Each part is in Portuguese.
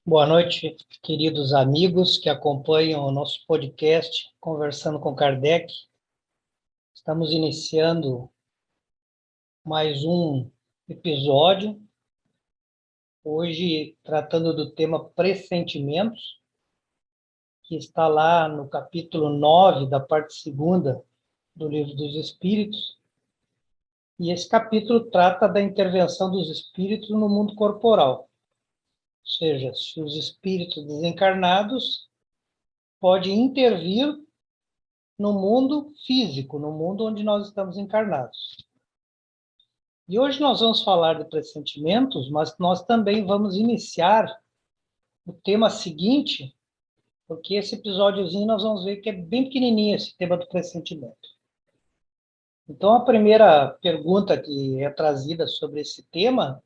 Boa noite, queridos amigos que acompanham o nosso podcast Conversando com Kardec. Estamos iniciando mais um episódio, hoje tratando do tema pressentimentos, que está lá no capítulo 9 da parte segunda do Livro dos Espíritos. E esse capítulo trata da intervenção dos espíritos no mundo corporal. Ou seja, se os espíritos desencarnados podem intervir no mundo físico, no mundo onde nós estamos encarnados. E hoje nós vamos falar de pressentimentos, mas nós também vamos iniciar o tema seguinte, porque esse episódiozinho nós vamos ver que é bem pequenininho esse tema do pressentimento. Então, a primeira pergunta que é trazida sobre esse tema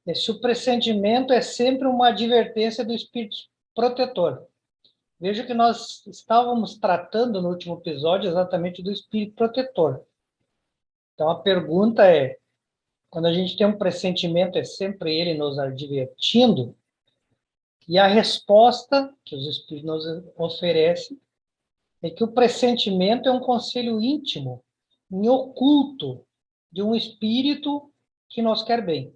é se o pressentimento é sempre uma advertência do espírito protetor. Veja que nós estávamos tratando no último episódio exatamente do espírito protetor. Então, a pergunta é, quando a gente tem um pressentimento, é sempre ele nos advertindo, e a resposta que os espíritos nos oferecem é que o pressentimento é um conselho íntimo, em oculto, de um espírito que nos quer bem.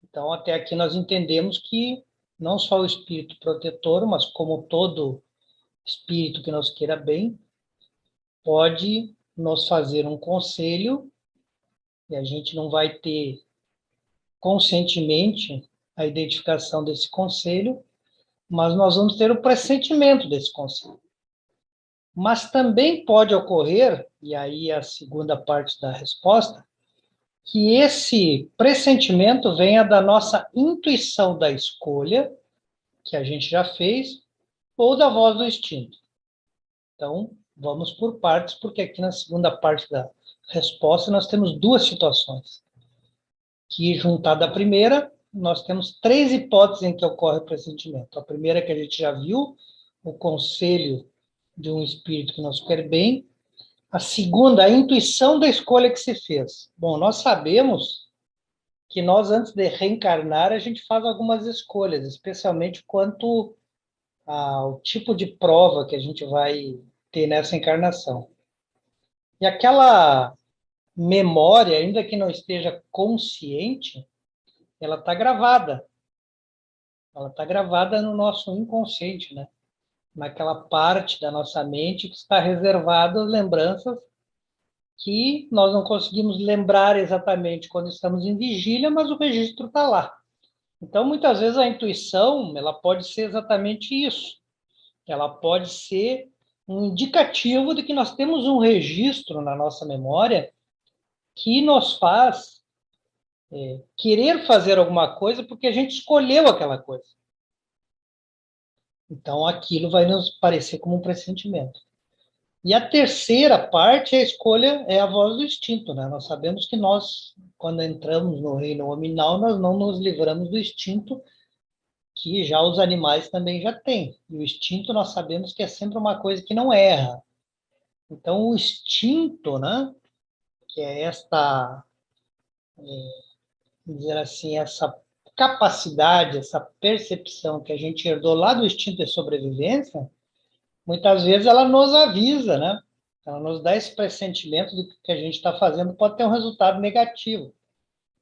Então, até aqui nós entendemos que não só o espírito protetor, mas como todo espírito que nos queira bem, pode nos fazer um conselho, e a gente não vai ter conscientemente a identificação desse conselho, mas nós vamos ter o pressentimento desse conselho. Mas também pode ocorrer, e aí a segunda parte da resposta, que esse pressentimento venha da nossa intuição da escolha, que a gente já fez, ou da voz do instinto. Então, vamos por partes, porque aqui na segunda parte da resposta nós temos duas situações, que juntada à primeira, nós temos três hipóteses em que ocorre o pressentimento. A primeira que a gente já viu, o conselho de um espírito que nos quer bem. A segunda, a intuição da escolha que se fez. Bom, nós sabemos que nós, antes de reencarnar, a gente faz algumas escolhas, especialmente quanto ao tipo de prova que a gente vai ter nessa encarnação. E aquela memória, ainda que não esteja consciente, ela está gravada. Ela está gravada no nosso inconsciente, né? Naquela parte da nossa mente que está reservada às lembranças que nós não conseguimos lembrar exatamente quando estamos em vigília, mas o registro está lá. Então, muitas vezes a intuição, ela pode ser exatamente isso. Ela pode ser um indicativo de que nós temos um registro na nossa memória que nos faz querer fazer alguma coisa porque a gente escolheu aquela coisa. Então, aquilo vai nos parecer como um pressentimento. E a terceira parte, a escolha, é a voz do instinto, né? Nós sabemos que nós, quando entramos no reino nominal, nós não nos livramos do instinto que já os animais também já têm. E o instinto nós sabemos que é sempre uma coisa que não erra. Então, o instinto, né? Que é esta, vamos dizer assim, essa capacidade, essa percepção que a gente herdou lá do instinto de sobrevivência, muitas vezes ela nos avisa, né? Ela nos dá esse pressentimento do que a gente está fazendo pode ter um resultado negativo,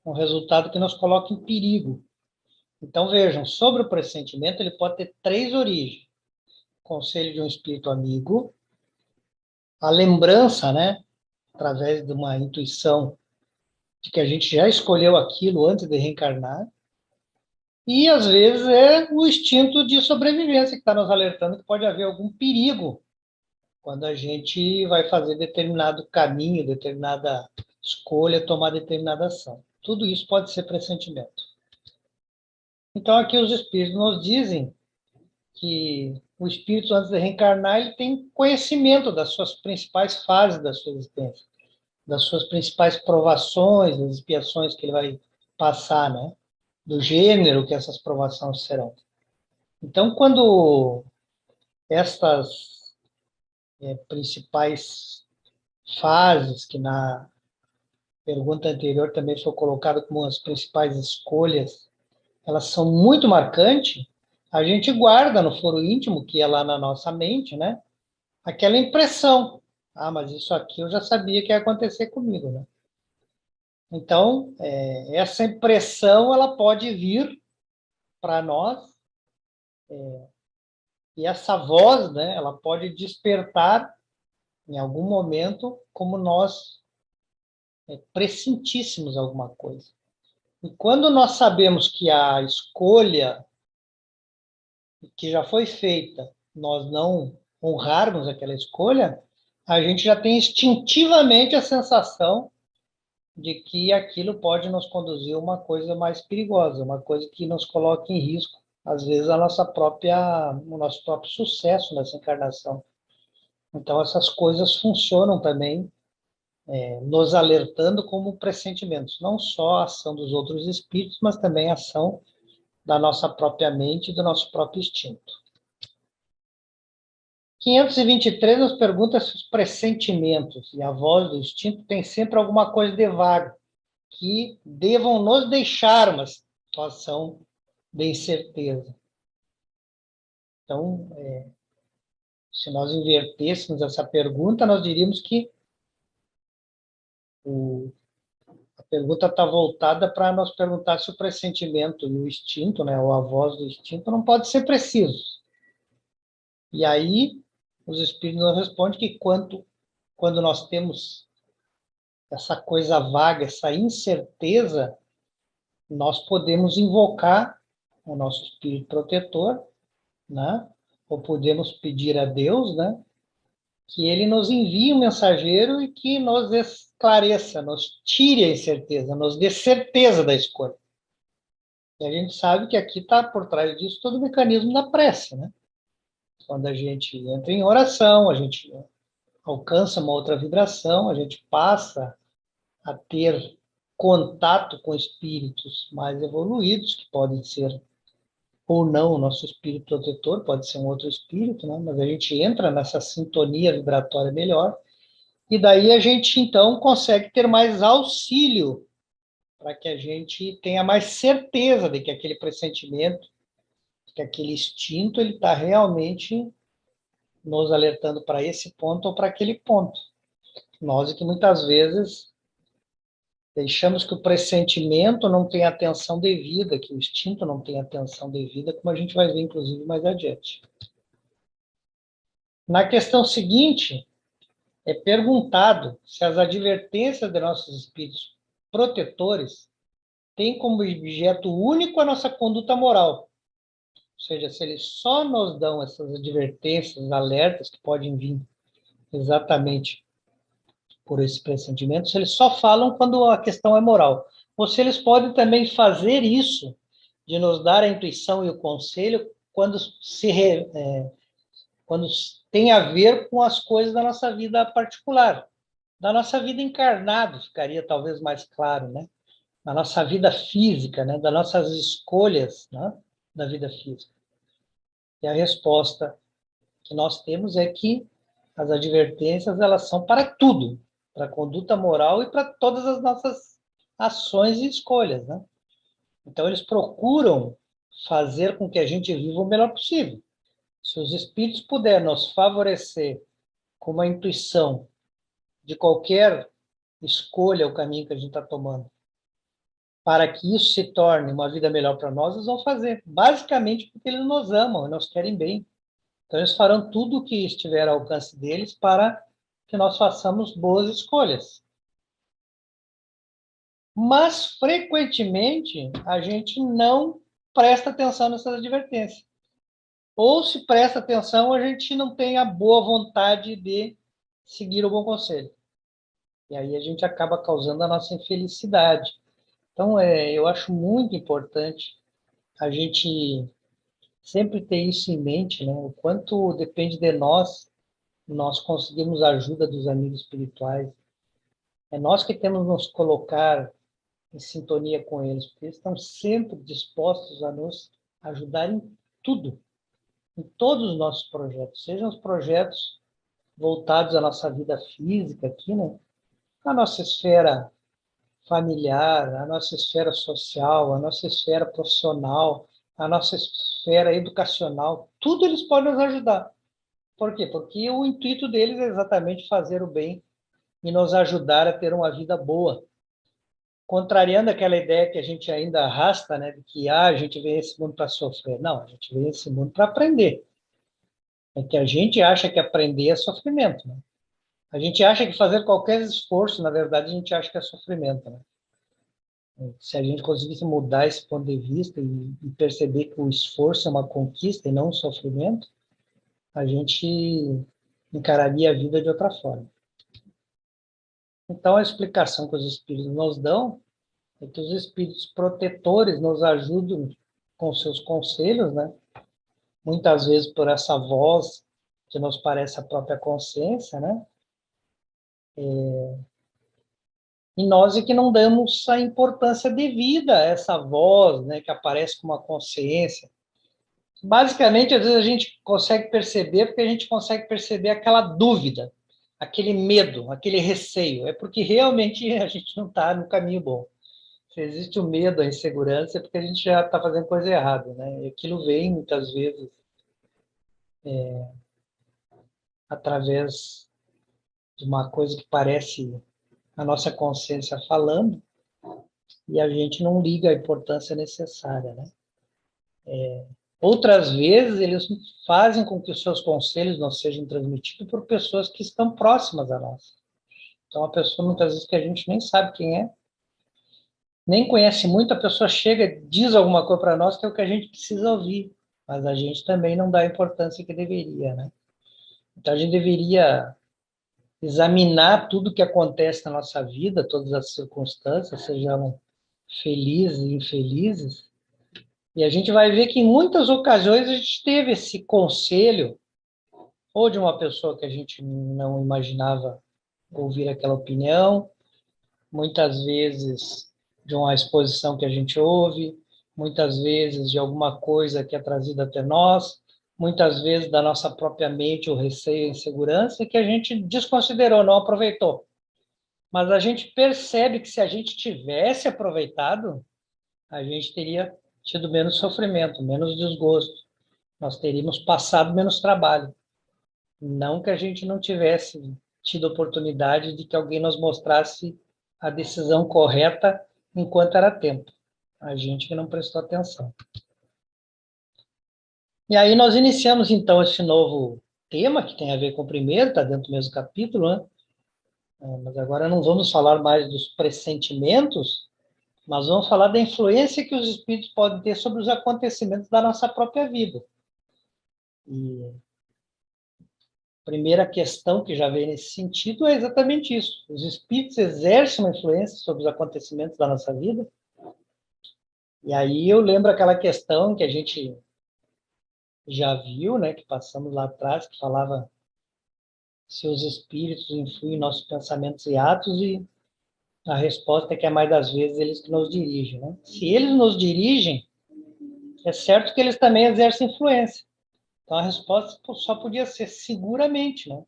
um resultado que nos coloca em perigo. Então, vejam, sobre o pressentimento, ele pode ter três origens. Conselho de um espírito amigo, a lembrança, né? Através de uma intuição de que a gente já escolheu aquilo antes de reencarnar, e às vezes é o instinto de sobrevivência que está nos alertando que pode haver algum perigo quando a gente vai fazer determinado caminho, determinada escolha, tomar determinada ação. Tudo isso pode ser pressentimento. Então, aqui os espíritos nos dizem que o espírito, antes de reencarnar, ele tem conhecimento das suas principais fases da sua existência, das suas principais provações, das expiações que ele vai passar, né? Do gênero que essas provações serão. Então, quando estas principais fases, que na pergunta anterior também foi colocado como as principais escolhas, elas são muito marcantes, a gente guarda no foro íntimo, que é lá na nossa mente, né? Aquela impressão. Ah, mas isso aqui eu já sabia que ia acontecer comigo, né? Então, essa impressão, ela pode vir para nós, e essa voz, né, ela pode despertar em algum momento, como nós pressentíssemos alguma coisa. E quando nós sabemos que a escolha que já foi feita, nós não honrarmos aquela escolha, a gente já tem instintivamente a sensação de que aquilo pode nos conduzir a uma coisa mais perigosa, uma coisa que nos coloque em risco, às vezes o nosso próprio sucesso nessa encarnação. Então essas coisas funcionam também, nos alertando como pressentimentos, não só a ação dos outros espíritos, mas também a ação da nossa própria mente e do nosso próprio instinto. 523 nos pergunta se os pressentimentos e a voz do instinto têm sempre alguma coisa de vago, que devam nos deixar uma situação de incerteza. Então, se nós invertêssemos essa pergunta, nós diríamos que a pergunta está voltada para nós perguntar se o pressentimento e o instinto, né, ou a voz do instinto, não pode ser precisos. E aí, os espíritos nos respondem que quando nós temos essa coisa vaga, essa incerteza, nós podemos invocar o nosso espírito protetor, né? Ou podemos pedir a Deus, né? Que ele nos envie um mensageiro e que nos esclareça, nos tire a incerteza, nos dê certeza da escolha. E a gente sabe que aqui está por trás disso todo o mecanismo da prece, né? Quando a gente entra em oração, a gente alcança uma outra vibração, a gente passa a ter contato com espíritos mais evoluídos, que podem ser ou não o nosso espírito protetor, pode ser um outro espírito, né? Mas a gente entra nessa sintonia vibratória melhor, e daí a gente, então, consegue ter mais auxílio para que a gente tenha mais certeza de que aquele pressentimento, que aquele instinto, ele está realmente nos alertando para esse ponto ou para aquele ponto. Nós, que muitas vezes deixamos que o pressentimento não tenha atenção devida, que o instinto não tenha atenção devida, como a gente vai ver, inclusive, mais adiante. Na questão seguinte, é perguntado se as advertências de nossos espíritos protetores têm como objeto único a nossa conduta moral. Ou seja, se eles só nos dão essas advertências, alertas que podem vir exatamente por esse pressentimento, se eles só falam quando a questão é moral. Ou se eles podem também fazer isso, de nos dar a intuição e o conselho, quando tem a ver com as coisas da nossa vida particular. Da nossa vida encarnada, ficaria talvez mais claro, né? Da nossa vida física, né? Das nossas escolhas, né? Da vida física. E a resposta que nós temos é que as advertências, elas são para tudo, para a conduta moral e para todas as nossas ações e escolhas, né? Então, eles procuram fazer com que a gente viva o melhor possível. Se os espíritos puderem nos favorecer com uma intuição de qualquer escolha, o caminho que a gente está tomando, para que isso se torne uma vida melhor para nós, eles vão fazer. Basicamente porque eles nos amam e nos querem bem. Então, eles farão tudo o que estiver ao alcance deles para que nós façamos boas escolhas. Mas, frequentemente, a gente não presta atenção nessas advertências. Ou, se presta atenção, a gente não tem a boa vontade de seguir o bom conselho. E aí a gente acaba causando a nossa infelicidade. Então, eu acho muito importante a gente sempre ter isso em mente, né? O quanto depende de nós conseguimos a ajuda dos amigos espirituais. É nós que temos que nos colocar em sintonia com eles, porque eles estão sempre dispostos a nos ajudar em tudo, em todos os nossos projetos, sejam os projetos voltados à nossa vida física aqui, né? A nossa esfera familiar, a nossa esfera social, a nossa esfera profissional, a nossa esfera educacional, tudo eles podem nos ajudar. Por quê? Porque o intuito deles é exatamente fazer o bem e nos ajudar a ter uma vida boa. Contrariando aquela ideia que a gente ainda arrasta, né, de que a gente vem esse mundo para sofrer. Não, a gente vem esse mundo para aprender. É que a gente acha que aprender é sofrimento, né? A gente acha que fazer qualquer esforço, na verdade, a gente acha que é sofrimento, né? Se a gente conseguisse mudar esse ponto de vista e perceber que o esforço é uma conquista e não um sofrimento, a gente encararia a vida de outra forma. Então, a explicação que os espíritos nos dão é que os espíritos protetores nos ajudam com seus conselhos, né? Muitas vezes por essa voz que nos parece a própria consciência, né? E nós é que não damos a importância devida a essa voz, né, que aparece com uma consciência. Basicamente, às vezes a gente consegue perceber porque a gente consegue perceber aquela dúvida, aquele medo, aquele receio. É porque realmente a gente não está no caminho bom. Se existe o medo, a insegurança, é porque a gente já está fazendo coisa errada, né? E aquilo vem, muitas vezes, através de uma coisa que parece a nossa consciência falando, e a gente não liga a importância necessária, né? Outras vezes, eles fazem com que os seus conselhos não sejam transmitidos por pessoas que estão próximas a nós. Então, a pessoa, muitas vezes, que a gente nem sabe quem é, nem conhece muito, a pessoa chega, diz alguma coisa para nós que é o que a gente precisa ouvir, mas a gente também não dá a importância que deveria, né? Então, a gente deveria examinar tudo que acontece na nossa vida, todas as circunstâncias, sejam felizes e infelizes, e a gente vai ver que em muitas ocasiões a gente teve esse conselho, ou de uma pessoa que a gente não imaginava ouvir aquela opinião, muitas vezes de uma exposição que a gente ouve, muitas vezes de alguma coisa que é trazida até nós, muitas vezes da nossa própria mente, o receio, a insegurança, que a gente desconsiderou, não aproveitou. Mas a gente percebe que se a gente tivesse aproveitado, a gente teria tido menos sofrimento, menos desgosto, nós teríamos passado menos trabalho. Não que a gente não tivesse tido oportunidade de que alguém nos mostrasse a decisão correta enquanto era tempo. A gente que não prestou atenção. E aí nós iniciamos, então, esse novo tema, que tem a ver com o primeiro, está dentro do mesmo capítulo, né? Mas agora não vamos falar mais dos pressentimentos, mas vamos falar da influência que os espíritos podem ter sobre os acontecimentos da nossa própria vida. E primeira questão que já vem nesse sentido é exatamente isso. Os espíritos exercem uma influência sobre os acontecimentos da nossa vida. E aí eu lembro aquela questão que a gente já viu, né, que passamos lá atrás, que falava se os espíritos influem em nossos pensamentos e atos, e a resposta é que a maioria das vezes eles que nos dirigem, né? Se eles nos dirigem, é certo que eles também exercem influência. Então a resposta só podia ser seguramente, né?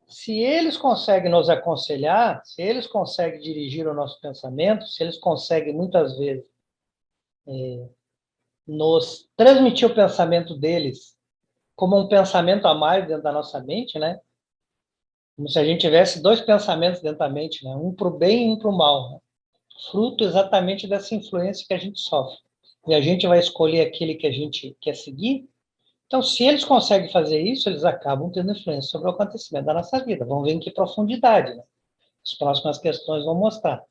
Se eles conseguem nos aconselhar, se eles conseguem dirigir o nosso pensamento, se eles conseguem, muitas vezes, nos transmitir o pensamento deles como um pensamento a mais dentro da nossa mente, né? Como se a gente tivesse dois pensamentos dentro da mente, né? Um para o bem e um para o mal, né? Fruto exatamente dessa influência que a gente sofre. E a gente vai escolher aquele que a gente quer seguir. Então, se eles conseguem fazer isso, eles acabam tendo influência sobre o acontecimento da nossa vida. Vamos ver em que profundidade, né? As próximas questões vão mostrar.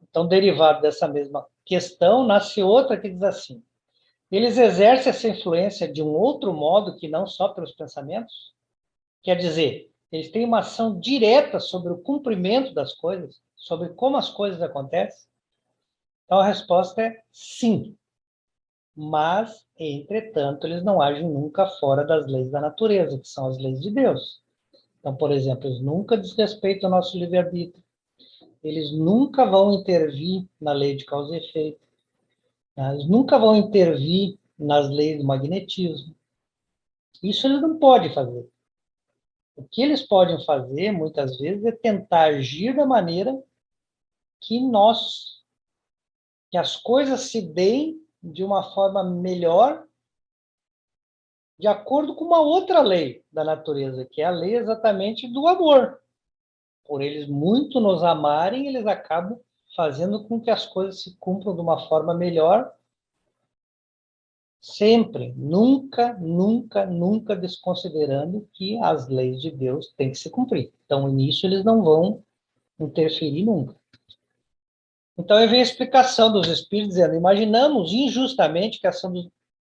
Então, derivado dessa mesma questão, nasce outra que diz assim: eles exercem essa influência de um outro modo que não só pelos pensamentos? Quer dizer, eles têm uma ação direta sobre o cumprimento das coisas, sobre como as coisas acontecem? Então, a resposta é sim. Mas, entretanto, eles não agem nunca fora das leis da natureza, que são as leis de Deus. Então, por exemplo, eles nunca desrespeitam o nosso livre-arbítrio. Eles nunca vão intervir na lei de causa e efeito. Eles nunca vão intervir nas leis do magnetismo. Isso eles não podem fazer. O que eles podem fazer, muitas vezes, é tentar agir da maneira que que as coisas se deem de uma forma melhor, de acordo com uma outra lei da natureza, que é a lei exatamente do amor. Por eles muito nos amarem, eles acabam fazendo com que as coisas se cumpram de uma forma melhor, sempre, nunca, nunca, nunca desconsiderando que as leis de Deus têm que se cumprir. Então, nisso eles não vão interferir nunca. Então, aí vem a explicação dos espíritos dizendo, imaginamos injustamente que a ação dos...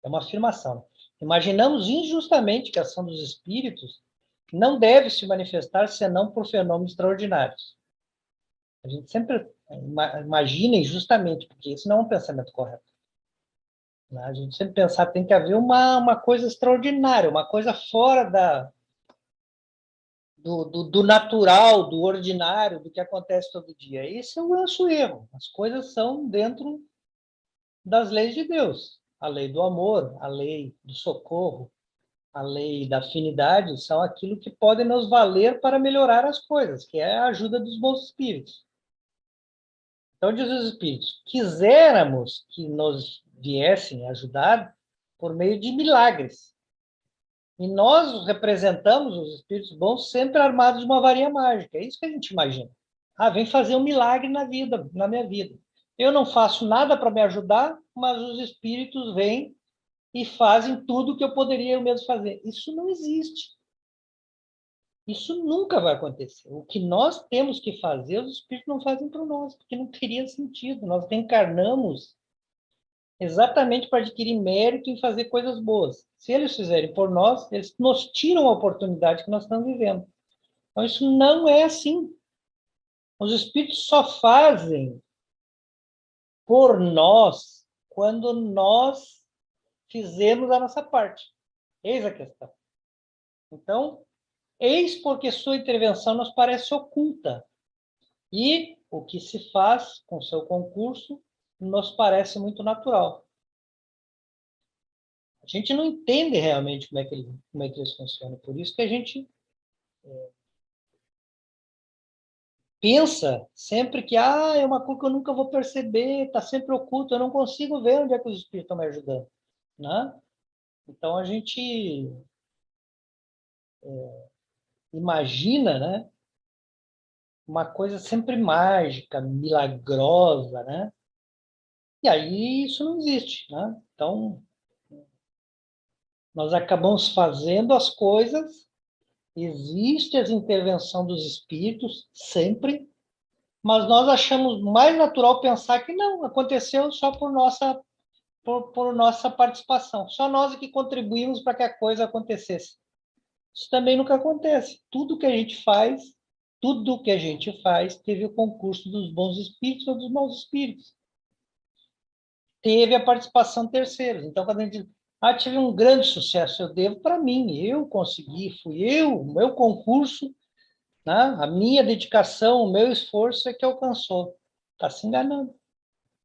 É uma afirmação. Né? Imaginamos injustamente que a ação dos espíritos não deve se manifestar senão por fenômenos extraordinários. A gente sempre imagina injustamente, porque isso não é um pensamento correto. Né? A gente sempre pensar que tem que haver uma coisa extraordinária, uma coisa fora do natural, do ordinário, do que acontece todo dia. Esse é o nosso erro. As coisas são dentro das leis de Deus. A lei do amor, a lei do socorro, a lei da afinidade são aquilo que podem nos valer para melhorar as coisas, que é a ajuda dos bons espíritos. Então, diz os espíritos, quiséramos que nos viessem ajudar por meio de milagres. E nós representamos os espíritos bons sempre armados de uma varinha mágica. É isso que a gente imagina. Ah, vem fazer um milagre na vida, na minha vida. Eu não faço nada para me ajudar, mas os espíritos vêm e fazem tudo o que eu poderia eu mesmo fazer. Isso não existe. Isso nunca vai acontecer. O que nós temos que fazer, os espíritos não fazem por nós, porque não teria sentido. Nós reencarnamos exatamente para adquirir mérito em fazer coisas boas. Se eles fizerem por nós, eles nos tiram a oportunidade que nós estamos vivendo. Então, isso não é assim. Os espíritos só fazem por nós quando nós fizemos a nossa parte. Eis a questão. Então, eis porque sua intervenção nos parece oculta. E o que se faz com seu concurso nos parece muito natural. A gente não entende realmente como é que eles funcionam. Por isso que a gente pensa sempre que é uma coisa que eu nunca vou perceber, está sempre oculto, eu não consigo ver onde é que os espíritos estão me ajudando. Né? Então a gente imagina, né, uma coisa sempre mágica, milagrosa, né? E aí isso não existe, né? Então nós acabamos fazendo as coisas, existe a intervenção dos espíritos sempre, mas nós achamos mais natural pensar que não, aconteceu só por nossa participação. Só nós é que contribuímos para que a coisa acontecesse. Isso também nunca acontece. Tudo que a gente faz teve o concurso dos bons espíritos ou dos maus espíritos. Teve a participação de terceiros. Então, quando a gente diz, tive um grande sucesso, eu devo para mim, eu consegui, fui eu, o meu concurso, né? A minha dedicação, o meu esforço é que alcançou. Está se enganando,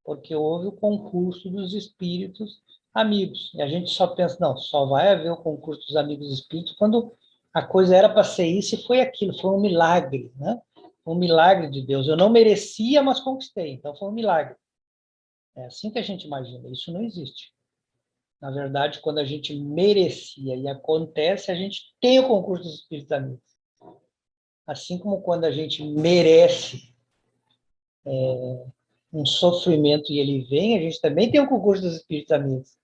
porque houve o concurso dos espíritos amigos. E a gente só pensa, não, só vai haver o concurso dos amigos espíritos quando a coisa era para ser isso e foi aquilo, foi um milagre, né? Um milagre de Deus. Eu não merecia, mas conquistei, então foi um milagre. É assim que a gente imagina, isso não existe. Na verdade, quando a gente merecia e acontece, a gente tem o concurso dos espíritos amigos. Assim como quando a gente merece um sofrimento e ele vem, a gente também tem o concurso dos espíritos amigos.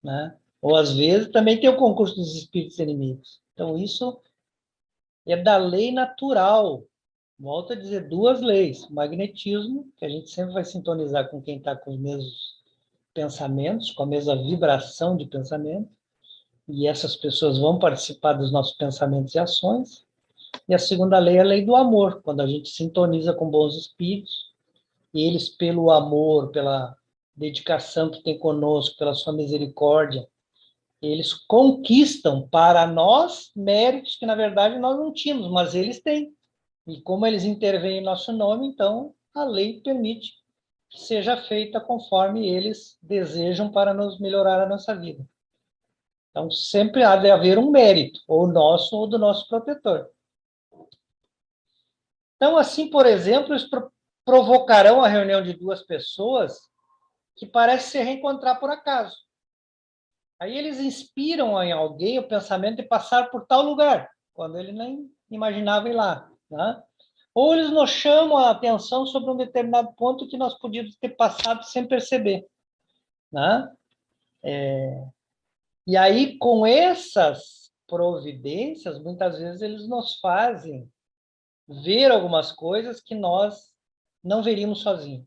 Né? Ou, às vezes, também tem o concurso dos espíritos inimigos. Então, isso é da lei natural. Volto a dizer, duas leis. O magnetismo, que a gente sempre vai sintonizar com quem está com os mesmos pensamentos, com a mesma vibração de pensamento, e essas pessoas vão participar dos nossos pensamentos e ações. E a segunda lei é a lei do amor, quando a gente sintoniza com bons espíritos, e eles, pelo amor, pela dedicação que tem conosco, pela sua misericórdia, eles conquistam para nós méritos que, na verdade, nós não tínhamos, mas eles têm. E como eles intervêm em nosso nome, então a lei permite que seja feita conforme eles desejam para nos melhorar a nossa vida. Então, sempre há de haver um mérito, ou nosso ou do nosso protetor. Então, assim, por exemplo, eles provocarão a reunião de duas pessoas que parecem se reencontrar por acaso. Aí eles inspiram em alguém o pensamento de passar por tal lugar, quando ele nem imaginava ir lá, né? Ou eles nos chamam a atenção sobre um determinado ponto que nós podíamos ter passado sem perceber, né? E aí, com essas providências, muitas vezes eles nos fazem ver algumas coisas que nós não veríamos sozinhos.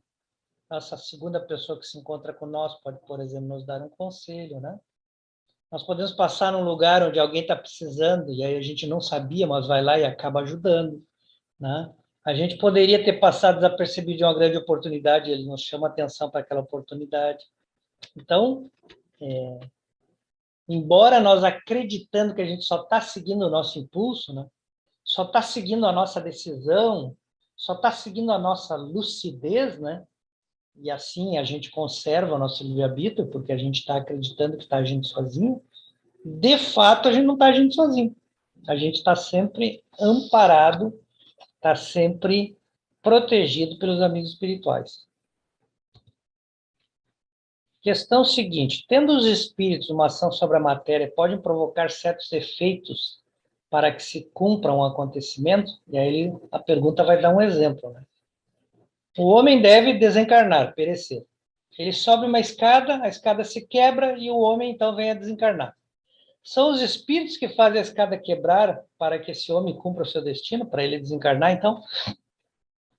Essa segunda pessoa que se encontra com nós pode, por exemplo, nos dar um conselho, né? Nós podemos passar num lugar onde alguém está precisando e aí a gente não sabia, mas vai lá e acaba ajudando, né? A gente poderia ter passado desapercebido de uma grande oportunidade, ele nos chama atenção para aquela oportunidade. Então, embora nós acreditando que a gente só está seguindo o nosso impulso, né? Só está seguindo a nossa decisão, só está seguindo a nossa lucidez, né? E assim a gente conserva o nosso livre-arbítrio, porque a gente está acreditando que está agindo sozinho. De fato, a gente não está agindo sozinho. A gente está sempre amparado, está sempre protegido pelos amigos espirituais. Questão seguinte: tendo os espíritos uma ação sobre a matéria, podem provocar certos efeitos para que se cumpra um acontecimento? E aí a pergunta vai dar um exemplo, né? O homem deve desencarnar, perecer. Ele sobe uma escada, a escada se quebra e o homem então vem a desencarnar. São os espíritos que fazem a escada quebrar para que esse homem cumpra o seu destino, para ele desencarnar, então?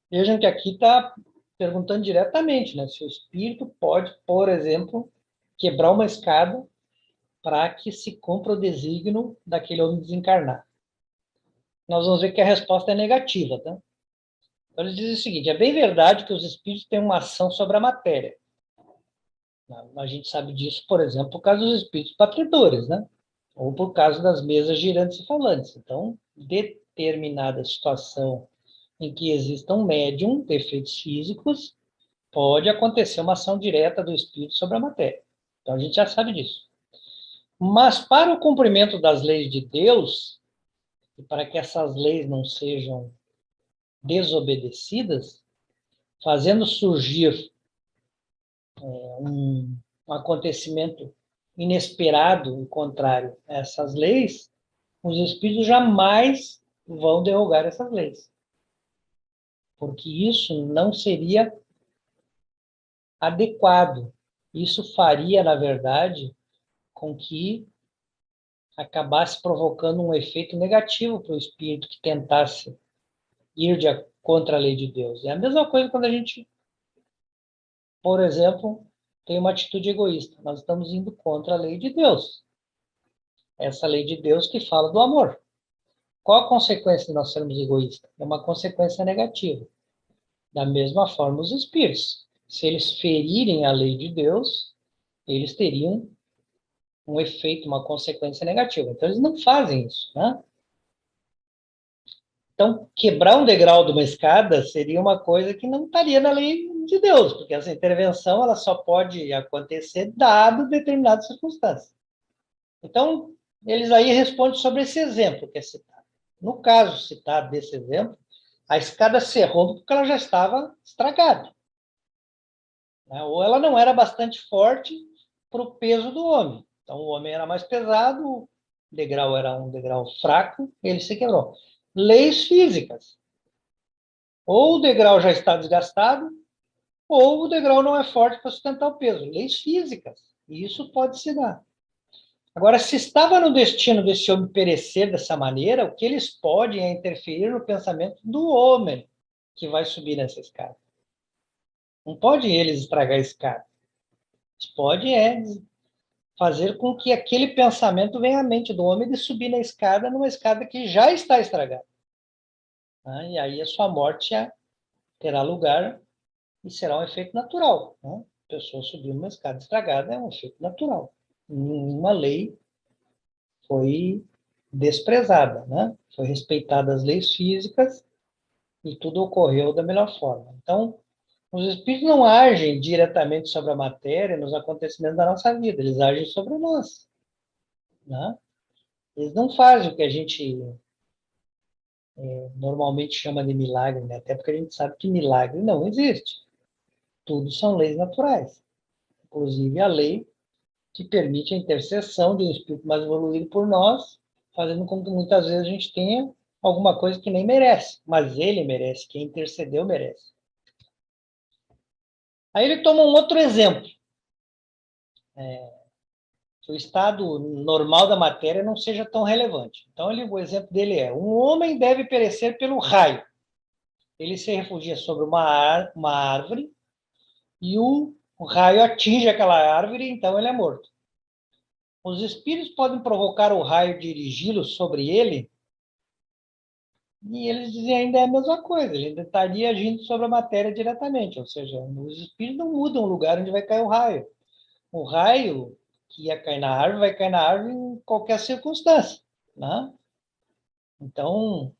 Vejam que aqui está perguntando diretamente, né? Se o espírito pode, por exemplo, quebrar uma escada para que se cumpra o desígnio daquele homem desencarnar. Nós vamos ver que a resposta é negativa, tá? Então, eles dizem o seguinte: é bem verdade que os espíritos têm uma ação sobre a matéria. A gente sabe disso, por exemplo, por causa dos espíritos batedores, né? Ou por causa das mesas girantes e falantes. Então, determinada situação em que exista um médium de efeitos físicos, pode acontecer uma ação direta do espírito sobre a matéria. Então, a gente já sabe disso. Mas, para o cumprimento das leis de Deus, e para que essas leis não sejam desobedecidas, fazendo surgir um acontecimento inesperado e contrário a essas leis, os espíritos jamais vão derrogar essas leis. Porque isso não seria adequado. Isso faria, na verdade, com que acabasse provocando um efeito negativo para o espírito que tentasse ir contra a lei de Deus. É a mesma coisa quando a gente, por exemplo, tem uma atitude egoísta. Nós estamos indo contra a lei de Deus. Essa lei de Deus que fala do amor. Qual a consequência de nós sermos egoístas? É uma consequência negativa. Da mesma forma, os espíritos. Se eles ferirem a lei de Deus, eles teriam um efeito, uma consequência negativa. Então, eles não fazem isso, né? Então, quebrar um degrau de uma escada seria uma coisa que não estaria na lei de Deus, porque essa intervenção ela só pode acontecer dado determinadas circunstâncias. Então, eles aí respondem sobre esse exemplo que é citado. No caso citado desse exemplo, a escada se rompe porque ela já estava estragada, né? Ou ela não era bastante forte para o peso do homem. Então, o homem era mais pesado, o degrau era um degrau fraco, ele se quebrou. Leis físicas. Ou o degrau já está desgastado, ou o degrau não é forte para sustentar o peso. Leis físicas. E isso pode se dar. Agora, se estava no destino desse homem perecer dessa maneira, o que eles podem é interferir no pensamento do homem que vai subir nessa escada. Não pode eles estragar a escada. Eles podem fazer com que aquele pensamento venha à mente do homem de subir na escada, numa escada que já está estragada. E aí a sua morte terá lugar e será um efeito natural. A pessoa subir numa escada estragada é um efeito natural. Nenhuma lei foi desprezada, né? Foi respeitada as leis físicas e tudo ocorreu da melhor forma. Então, os espíritos não agem diretamente sobre a matéria nos acontecimentos da nossa vida, eles agem sobre nós. né? Eles não fazem o que a gente normalmente chama de milagre, né? Até porque a gente sabe que milagre não existe. Tudo são leis naturais. Inclusive a lei que permite a intercessão de um espírito mais evoluído por nós, fazendo com que muitas vezes a gente tenha alguma coisa que nem merece, mas ele merece, quem intercedeu merece. Aí ele toma um outro exemplo. Que o estado normal da matéria não seja tão relevante. Então, o exemplo dele é: um homem deve perecer pelo raio. Ele se refugia sobre uma árvore e o raio atinge aquela árvore, então ele é morto. Os espíritos podem provocar o raio dirigi-lo sobre ele, e eles dizem ainda é a mesma coisa, ele ainda estaria agindo sobre a matéria diretamente, ou seja, os espíritos não mudam o lugar onde vai cair o raio. O raio que ia cair na árvore vai cair na árvore em qualquer circunstância, né? Então,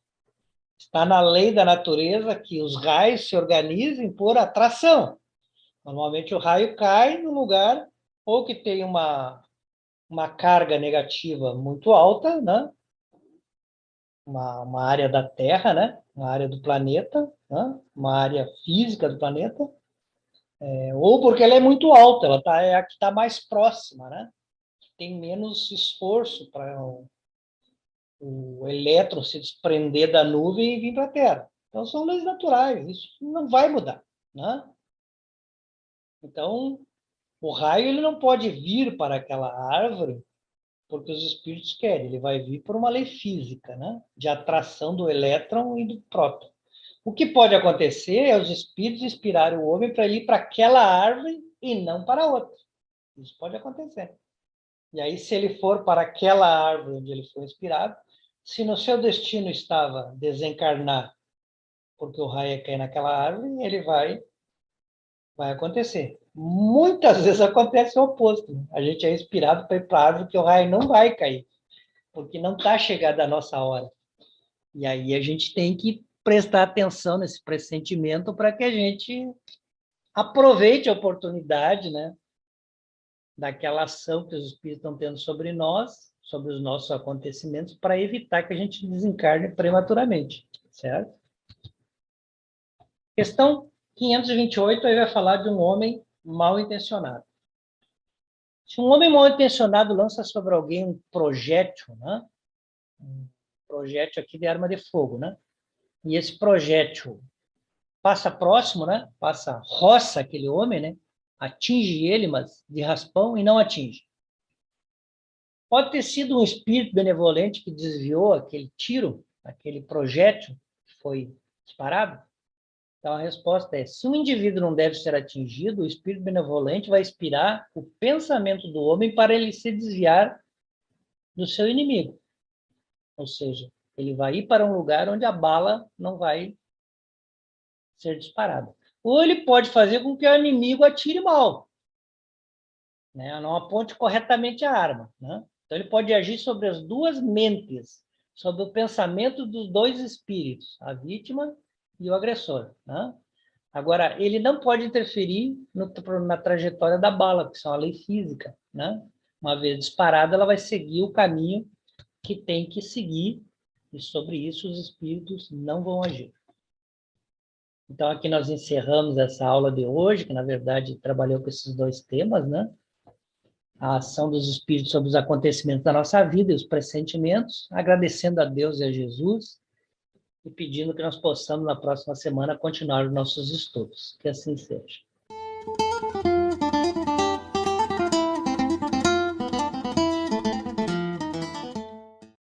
está na lei da natureza que os raios se organizem por atração. Normalmente o raio cai no lugar ou que tem uma carga negativa muito alta, né? Uma área da Terra, né? Uma área do planeta, né? Uma área física do planeta, ou porque ela é muito alta, é a que está mais próxima, né? Tem menos esforço para o elétron se desprender da nuvem e vir para a Terra. Então, são leis naturais, isso não vai mudar, né? Então, o raio ele não pode vir para aquela árvore porque os espíritos querem, ele vai vir por uma lei física, né? De atração do elétron e do próton. O que pode acontecer é os espíritos inspirarem o homem para ir para aquela árvore e não para outra. Isso pode acontecer. E aí, se ele for para aquela árvore onde ele foi inspirado, se no seu destino estava desencarnar, porque o raio ia cair naquela árvore, ele vai acontecer. Muitas vezes acontece o oposto. A gente é inspirado para ir para a árvore que o raio não vai cair, porque não está chegada a nossa hora. E aí a gente tem que prestar atenção nesse pressentimento para que a gente aproveite a oportunidade, né, daquela ação que os espíritos estão tendo sobre nós, sobre os nossos acontecimentos, para evitar que a gente desencarne prematuramente, certo? Questão 528, aí vai falar de um homem mal intencionado. Se um homem mal intencionado lança sobre alguém um projétil, né? Um projétil aqui de arma de fogo, né? E esse projétil passa próximo, né? Roça aquele homem, né? Atinge ele, mas de raspão, e não atinge. Pode ter sido um espírito benevolente que desviou aquele tiro, aquele projétil que foi disparado? Então, a resposta é: se um indivíduo não deve ser atingido, o espírito benevolente vai inspirar o pensamento do homem para ele se desviar do seu inimigo. Ou seja, ele vai ir para um lugar onde a bala não vai ser disparada. Ou ele pode fazer com que o inimigo atire mal, né? Não aponte corretamente a arma, né? Então, ele pode agir sobre as duas mentes, sobre o pensamento dos dois espíritos, a vítima e o agressor, né? Agora, ele não pode interferir na trajetória da bala, que são a lei física, né? Uma vez disparada, ela vai seguir o caminho que tem que seguir, e sobre isso os espíritos não vão agir. Então, aqui nós encerramos essa aula de hoje, que na verdade trabalhou com esses dois temas, né? A ação dos espíritos sobre os acontecimentos da nossa vida e os pressentimentos, agradecendo a Deus e a Jesus e pedindo que nós possamos, na próxima semana, continuar os nossos estudos. Que assim seja.